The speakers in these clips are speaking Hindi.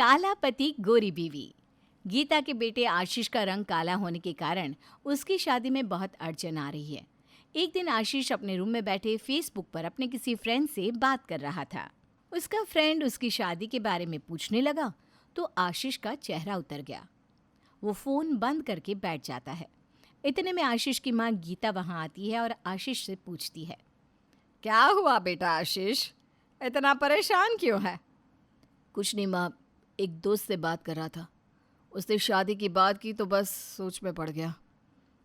काला पति गोरी बीवी। गीता के बेटे आशीष का रंग काला होने के कारण उसकी शादी में बहुत अड़चन आ रही है। एक दिन आशीष अपने रूम में बैठे फेसबुक पर अपने किसी फ्रेंड से बात कर रहा था। उसका फ्रेंड उसकी शादी के बारे में पूछने लगा तो आशीष का चेहरा उतर गया। वो फोन बंद करके बैठ जाता है। इतने में आशीष की माँ गीता वहां आती है और आशीष से पूछती है, क्या हुआ बेटा आशीष, इतना परेशान क्यों है? कुछ नहीं माँ, एक दोस्त से बात कर रहा था। उसने शादी की बात की तो बस सोच में पड़ गया।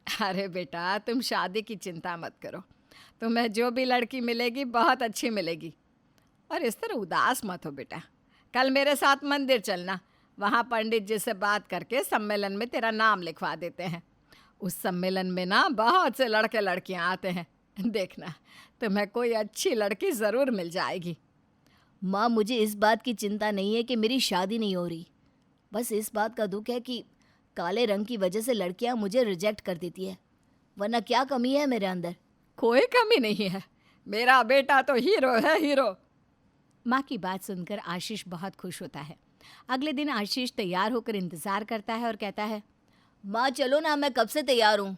अरे बेटा, तुम शादी की चिंता मत करो, तुम्हें जो भी लड़की मिलेगी बहुत अच्छी मिलेगी। और इस तरह उदास मत हो बेटा। कल मेरे साथ मंदिर चलना, वहाँ पंडित जी से बात करके सम्मेलन में तेरा नाम लिखवा देते हैं। उस सम्मेलन में ना बहुत से लड़के लड़कियाँ आते हैं, देखना तुम्हें कोई अच्छी लड़की ज़रूर मिल जाएगी। माँ, मुझे इस बात की चिंता नहीं है कि मेरी शादी नहीं हो रही, बस इस बात का दुख है कि काले रंग की वजह से लड़कियां मुझे रिजेक्ट कर देती है, वरना क्या कमी है मेरे अंदर? कोई कमी नहीं है, मेरा बेटा तो हीरो है, हीरो। माँ की बात सुनकर आशीष बहुत खुश होता है। अगले दिन आशीष तैयार होकर इंतज़ार करता है और कहता है, माँ चलो ना, मैं कब से तैयार हूँ,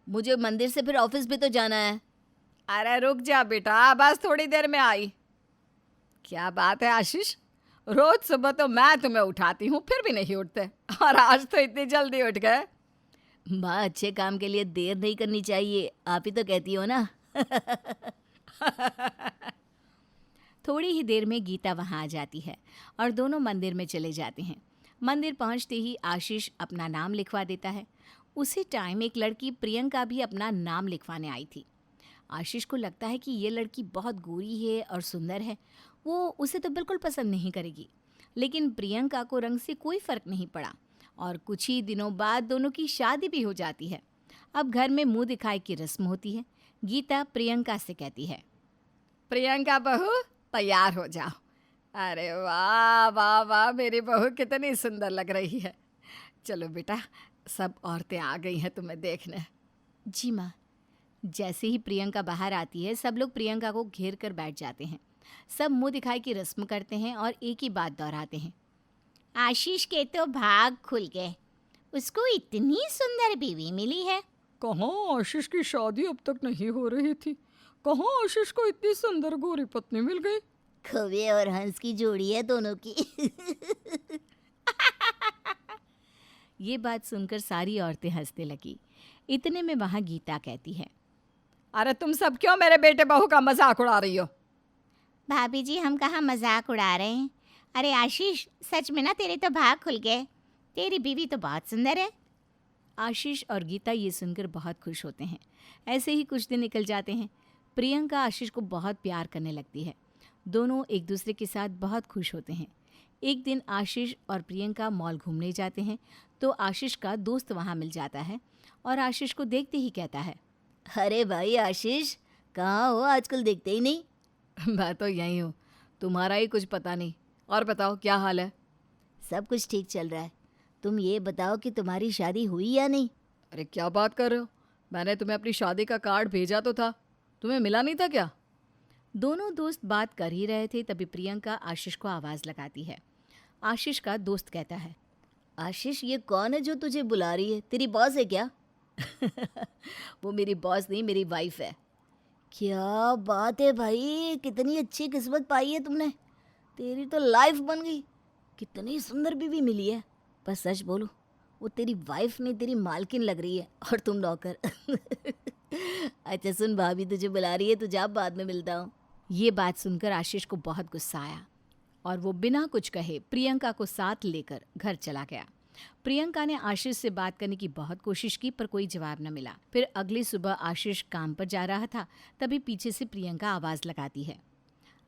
मुझे मंदिर से फिर ऑफिस भी तो जाना है। अरे रुक जा बेटा, बस थोड़ी देर में आई। क्या बात है आशीष, रोज सुबह तो मैं तुम्हें उठाती हूँ फिर भी नहीं उठते, और आज तो इतनी जल्दी उठ गए। माँ, अच्छे काम के लिए देर नहीं करनी चाहिए, आप ही तो कहती हो ना। थोड़ी ही देर में गीता वहाँ आ जाती है और दोनों मंदिर में चले जाते हैं। मंदिर पहुँचते ही आशीष अपना नाम लिखवा देता है। उसी टाइम एक लड़की प्रियंका भी अपना नाम लिखवाने आई थी। आशीष को लगता है कि ये लड़की बहुत गोरी है और सुंदर है, वो उसे तो बिल्कुल पसंद नहीं करेगी। लेकिन प्रियंका को रंग से कोई फ़र्क नहीं पड़ा और कुछ ही दिनों बाद दोनों की शादी भी हो जाती है। अब घर में मुंह दिखाई की रस्म होती है। गीता प्रियंका से कहती है, प्रियंका बहू, तैयार हो जाओ। अरे वाह वाह वाह, मेरी बहू कितनी सुंदर लग रही है। चलो बेटा, सब औरतें आ गई हैं तुम्हें देखने। जी माँ। जैसे ही प्रियंका बाहर आती है, सब लोग प्रियंका को घेर कर बैठ जाते हैं। सब मुंह दिखाई की रस्म करते हैं और एक ही बात दोहराते हैं, आशीष के तो भाग खुल गए, उसको इतनी सुंदर बीवी मिली है। कहाँ आशीष की शादी अब तक नहीं हो रही थी, कहाँ आशीष को इतनी सुंदर गोरी पत्नी मिल गई। कौवे और हंस की जोड़ी है दोनों की। ये बात सुनकर सारी औरतें हंसने लगी। इतने में वहाँ गीता कहती है, अरे तुम सब क्यों मेरे बेटे बहू का मजाक उड़ा रही हो? भाभी जी, हम कहाँ मजाक उड़ा रहे हैं। अरे आशीष, सच में ना तेरे तो भाग खुल गए, तेरी बीवी तो बहुत सुंदर है। आशीष और गीता ये सुनकर बहुत खुश होते हैं। ऐसे ही कुछ दिन निकल जाते हैं। प्रियंका आशीष को बहुत प्यार करने लगती है। दोनों एक दूसरे के साथ बहुत खुश होते हैं। एक दिन आशीष और प्रियंका मॉल घूमने जाते हैं तो आशीष का दोस्त वहाँ मिल जाता है और आशीष को देखते ही कहता है, अरे भाई आशीष, कहाँ हो, आजकल देखते ही नहीं। मैं तो यहीं हूँ, तुम्हारा ही कुछ पता नहीं। और बताओ क्या हाल है? सब कुछ ठीक चल रहा है, तुम ये बताओ कि तुम्हारी शादी हुई या नहीं। अरे क्या बात कर रहे हो, मैंने तुम्हें अपनी शादी का कार्ड भेजा तो था, तुम्हें मिला नहीं था क्या? दोनों दोस्त बात कर ही रहे थे तभी प्रियंका आशीष को आवाज़ लगाती है। आशीष का दोस्त कहता है, आशीष, ये कौन है जो तुझे बुला रही है, तेरी बॉस है क्या? वो मेरी बॉस नहीं, मेरी वाइफ है। क्या बात है भाई, कितनी अच्छी किस्मत पाई है तुमने, तेरी तो लाइफ बन गई, कितनी सुंदर बीवी मिली है। पर सच बोलो, वो तेरी वाइफ नहीं, तेरी मालकिन लग रही है और तुम नौकर। अच्छा सुन, भाभी तुझे बुला रही है, तो जा, बाद में मिलता हूँ। ये बात सुनकर आशीष को बहुत गुस्सा आया और वो बिना कुछ कहे प्रियंका को साथ लेकर घर चला गया। प्रियंका ने आशीष से बात करने की बहुत कोशिश की पर कोई जवाब न मिला। फिर अगली सुबह आशीष काम पर जा रहा था, तभी पीछे से प्रियंका आवाज़ लगाती है,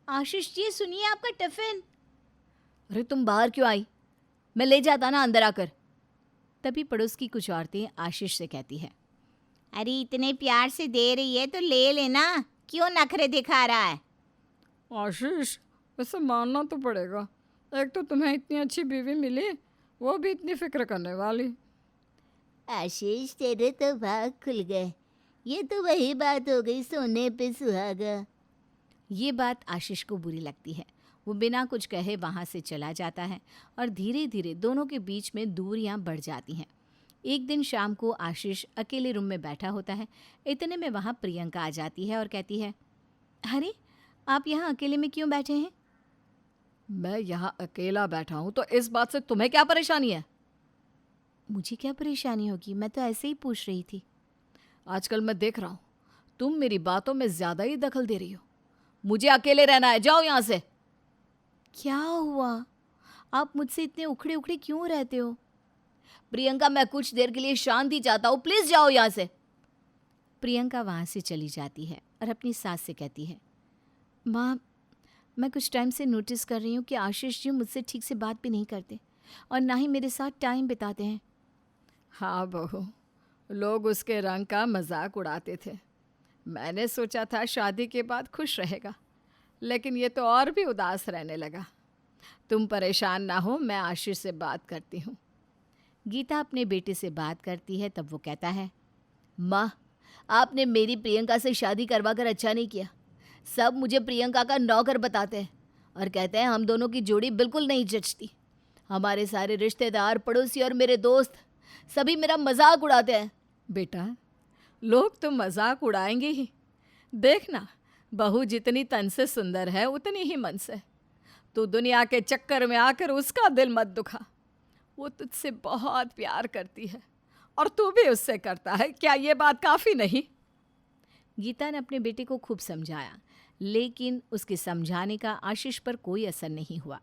आशीष जी सुनिए आपका टिफ़िन। अरे तुम बाहर क्यों आई, मैं ले जाता ना अंदर आकर। तभी पड़ोस की कुछ औरतें आशीष से कहती है, अरे इतने प्यार से दे रही है तो ले लेना, क्यों नखरे दिखा रहा है। आशीष, वैसे मानना तो पड़ेगा, एक तो तुम्हें इतनी अच्छी बीवी मिली, वो भी इतनी फिक्र करने वाली। आशीष, तेरे तो भाग खुल गए, ये तो वही बात हो गई, सोने पे सुहागा। ये बात आशीष को बुरी लगती है। वो बिना कुछ कहे वहाँ से चला जाता है और धीरे धीरे दोनों के बीच में दूरियां बढ़ जाती हैं। एक दिन शाम को आशीष अकेले रूम में बैठा होता है। इतने में वहाँ प्रियंका आ जाती है और कहती है, अरे आप यहाँ अकेले में क्यों बैठे हैं? मैं यहाँ अकेला बैठा हूँ तो इस बात से तुम्हें क्या परेशानी है? मुझे क्या परेशानी होगी, मैं तो ऐसे ही पूछ रही थी। आजकल मैं देख रहा हूँ तुम मेरी बातों में ज्यादा ही दखल दे रही हो। मुझे अकेले रहना है, जाओ यहाँ से। क्या हुआ? आप मुझसे इतने उखड़े उखड़े क्यों रहते हो? प्रियंका, मैं कुछ देर के लिए शांति चाहता हूँ, प्लीज जाओ यहाँ से। प्रियंका वहाँ से चली जाती है और अपनी सास से कहती है, माँ, मैं कुछ टाइम से नोटिस कर रही हूँ कि आशीष जी मुझसे ठीक से बात भी नहीं करते और ना ही मेरे साथ टाइम बिताते हैं। हाँ बहू, लोग उसके रंग का मजाक उड़ाते थे। मैंने सोचा था शादी के बाद खुश रहेगा, लेकिन ये तो और भी उदास रहने लगा। तुम परेशान ना हो, मैं आशीष से बात करती हूँ। गीता अपने बेटे से बात करती है। तब वो कहता है, माँ, आपने मेरी प्रियंका से शादी करवा कर अच्छा नहीं किया। सब मुझे प्रियंका का नौकर बताते हैं और कहते हैं हम दोनों की जोड़ी बिल्कुल नहीं जचती। हमारे सारे रिश्तेदार, पड़ोसी और मेरे दोस्त सभी मेरा मजाक उड़ाते हैं। बेटा, लोग तो मजाक उड़ाएंगे ही। देखना, बहू जितनी तन से सुंदर है उतनी ही मन से। तू दुनिया के चक्कर में आकर उसका दिल मत दुखा। वो तुझसे बहुत प्यार करती है और तू भी उससे करता है। क्या ये बात काफ़ी नहीं? गीता ने अपने बेटे को खूब समझाया, लेकिन उसके समझाने का आशीष पर कोई असर नहीं हुआ।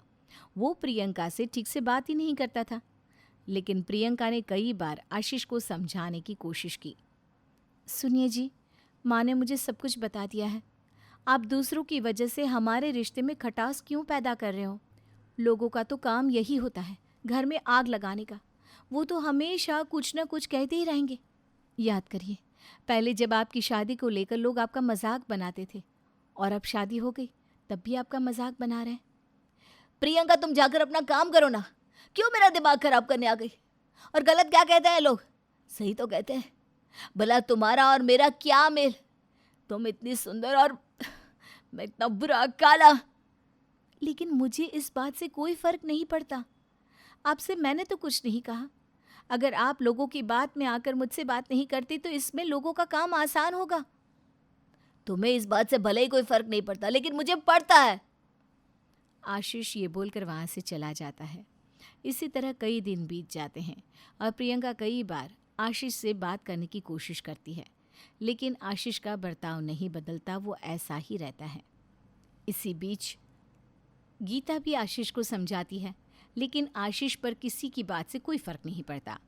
वो प्रियंका से ठीक से बात ही नहीं करता था। लेकिन प्रियंका ने कई बार आशीष को समझाने की कोशिश की। सुनिए जी, माँ ने मुझे सब कुछ बता दिया है। आप दूसरों की वजह से हमारे रिश्ते में खटास क्यों पैदा कर रहे हो? लोगों का तो काम यही होता है, घर में आग लगाने का। वो तो हमेशा कुछ न कुछ कहते ही रहेंगे। याद करिए, पहले जब आपकी शादी को लेकर लोग आपका मजाक बनाते थे और अब शादी हो गई तब भी आपका मजाक बना रहे हैं। प्रियंका, तुम जाकर अपना काम करो ना। क्यों मेरा दिमाग खराब करने आ गई? और गलत क्या कहते हैं लोग? सही तो कहते हैं। भला तुम्हारा और मेरा क्या मेल? तुम इतनी सुंदर और मैं इतना बुरा, काला। लेकिन मुझे इस बात से कोई फर्क नहीं पड़ता। आपसे मैंने तो कुछ नहीं कहा। अगर आप लोगों की बात में आकर मुझसे बात नहीं करती तो इसमें लोगों का काम आसान होगा। तुम्हें इस बात से भले ही कोई फर्क नहीं पड़ता, लेकिन मुझे पड़ता है। आशीष ये बोलकर वहाँ से चला जाता है। इसी तरह कई दिन बीत जाते हैं और प्रियंका कई बार आशीष से बात करने की कोशिश करती है, लेकिन आशीष का बर्ताव नहीं बदलता, वो ऐसा ही रहता है। इसी बीच गीता भी आशीष को समझाती है, लेकिन आशीष पर किसी की बात से कोई फर्क नहीं पड़ता।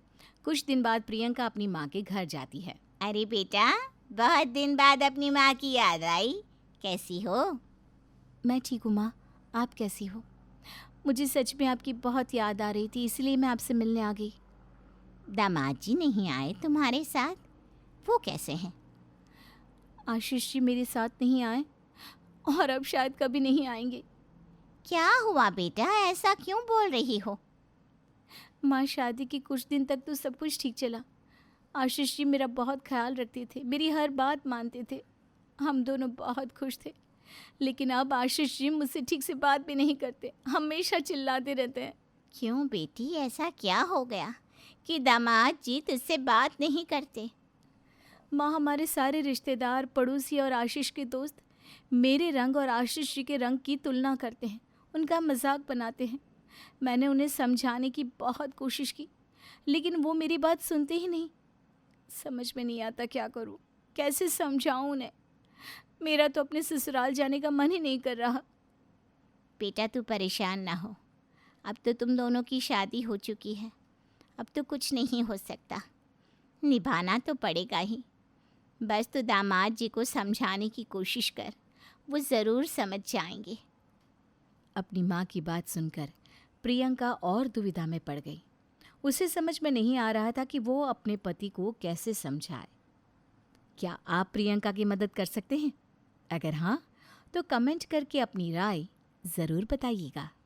कुछ दिन बाद प्रियंका अपनी माँ के घर जाती है। अरे बेटा, बहुत दिन बाद अपनी माँ की याद आई। कैसी हो? मैं ठीक हूँ माँ, आप कैसी हो? मुझे सच में आपकी बहुत याद आ रही थी, इसलिए मैं आपसे मिलने आ गई। दामाद जी नहीं आए तुम्हारे साथ? वो कैसे हैं? आशीष जी मेरे साथ नहीं आए और अब शायद कभी नहीं आएंगे। क्या हुआ बेटा, ऐसा क्यों बोल रही हो? माँ, शादी के कुछ दिन तक तो सब कुछ ठीक चला। आशीष जी मेरा बहुत ख्याल रखते थे, मेरी हर बात मानते थे। हम दोनों बहुत खुश थे। लेकिन अब आशीष जी मुझसे ठीक से बात भी नहीं करते, हमेशा चिल्लाते रहते हैं। क्यों बेटी, ऐसा क्या हो गया कि दामाद जी तुझसे बात नहीं करते? माँ, हमारे सारे रिश्तेदार, पड़ोसी और आशीष के दोस्त मेरे रंग और आशीष जी के रंग की तुलना करते हैं, उनका मजाक बनाते हैं। मैंने उन्हें समझाने की बहुत कोशिश की, लेकिन वो मेरी बात सुनते ही नहीं। समझ में नहीं आता क्या करूँ, कैसे समझाऊँ उन्हें। मेरा तो अपने ससुराल जाने का मन ही नहीं कर रहा। बेटा तू परेशान ना हो, अब तो तुम दोनों की शादी हो चुकी है। अब तो कुछ नहीं हो सकता, निभाना तो पड़ेगा ही। बस तू दामाद जी को समझाने की कोशिश कर, वो ज़रूर समझ जाएंगे। अपनी माँ की बात सुनकर प्रियंका और दुविधा में पड़ गई। उसे समझ में नहीं आ रहा था कि वो अपने पति को कैसे समझाए। क्या आप प्रियंका की मदद कर सकते हैं? अगर हाँ, तो कमेंट करके अपनी राय ज़रूर बताइएगा।